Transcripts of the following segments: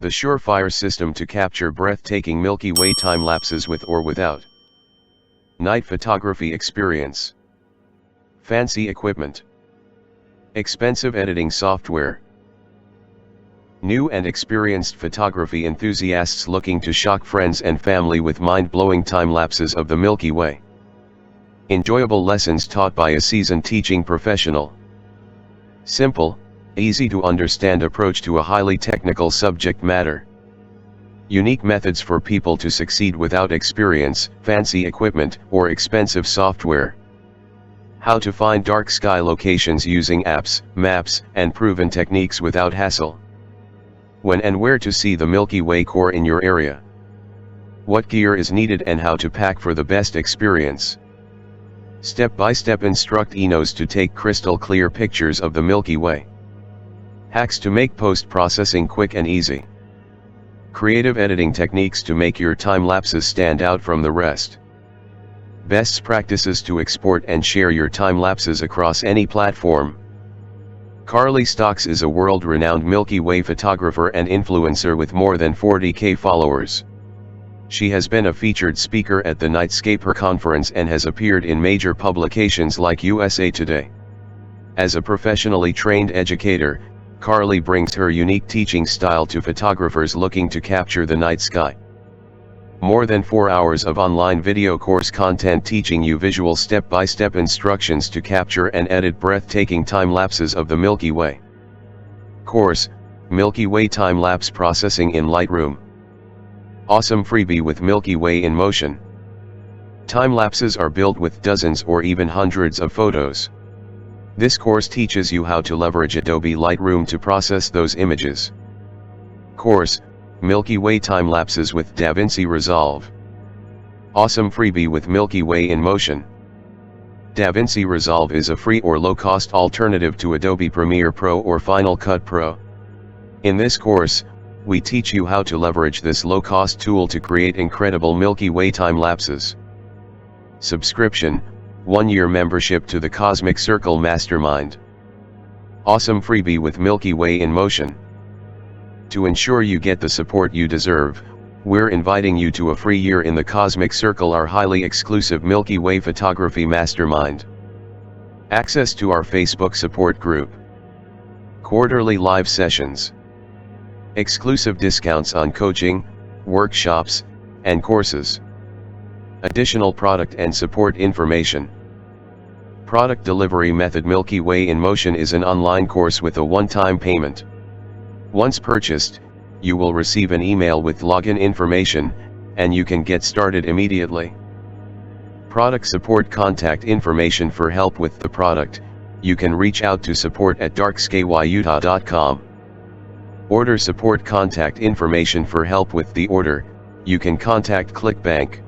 the surefire system to capture breathtaking Milky Way time lapses with or without night photography experience. Fancy equipment. Expensive editing software. New and experienced photography enthusiasts looking to shock friends and family with mind-blowing time lapses of the Milky Way. Enjoyable lessons taught by a seasoned teaching professional. Simple, easy to understand approach to a highly technical subject matter. Unique methods for people to succeed without experience, fancy equipment, or expensive software. How to find dark sky locations using apps, maps, and proven techniques without hassle. When and where to see the Milky Way core in your area. What gear is needed and how to pack for the best experience. Step-by-step instruct Enos to take crystal clear pictures of the Milky Way. Hacks to make post-processing quick and easy. Creative editing techniques to make your time lapses stand out from the rest. Best practices to export and share your time lapses across any platform. Carly Stocks is a world-renowned Milky Way photographer and influencer with more than 40,000 followers. She has been a featured speaker at the Nightscaper conference and has appeared in major publications like USA Today. As a professionally trained educator, Carly brings her unique teaching style to photographers looking to capture the night sky. More than 4 hours of online video course content teaching you visual step-by-step instructions to capture and edit breathtaking time lapses of the Milky Way. Course, Milky Way Time Lapse Processing in Lightroom. Awesome freebie with Milky Way in Motion. Time lapses are built with dozens or even hundreds of photos. This course teaches you how to leverage Adobe Lightroom to process those images. Course, Milky Way Time Lapses with DaVinci Resolve. Awesome freebie with Milky Way in Motion. DaVinci Resolve is a free or low-cost alternative to Adobe Premiere Pro or Final Cut Pro. In this course, we teach you how to leverage this low-cost tool to create incredible Milky Way time lapses. Subscription, 1-year membership to the Cosmic Circle Mastermind. Awesome freebie with Milky Way in Motion. To ensure you get the support you deserve, we're inviting you to a free year in the Cosmic Circle, our highly exclusive Milky Way Photography Mastermind. Access to our Facebook support group. Quarterly live sessions. Exclusive discounts on coaching, workshops, and courses. Additional product and support information. Product delivery method. Milky Way in Motion is an online course with a one-time payment. Once purchased, you will receive an email with login information, and you can get started immediately. Product support. Contact information for help with the product. You can reach out to support@darkskyutah.com. Order support. Contact information for help with the order. You can contact ClickBank.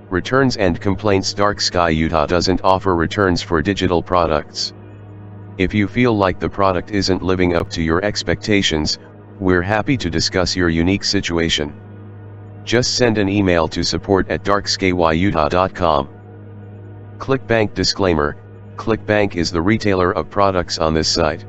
Returns and complaints. Dark Sky Utah doesn't offer returns for digital products. If you feel like the product isn't living up to your expectations, we're happy to discuss your unique situation. Just send an email to support@darkskyutah.com. ClickBank. Disclaimer: ClickBank is the retailer of products on this site.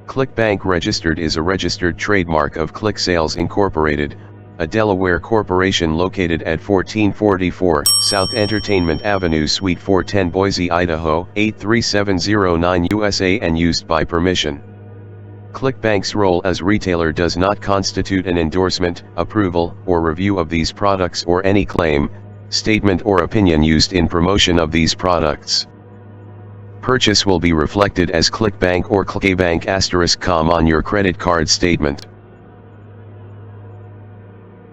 ClickBank Registered is a registered trademark of ClickSales Incorporated, a Delaware corporation located at 1444 South Entertainment Avenue, Suite 410, Boise, Idaho, 83709 USA, and used by permission. ClickBank's role as retailer does not constitute an endorsement, approval, or review of these products or any claim, statement, or opinion used in promotion of these products. Purchase will be reflected as ClickBank or ClickBank *com on your credit card statement.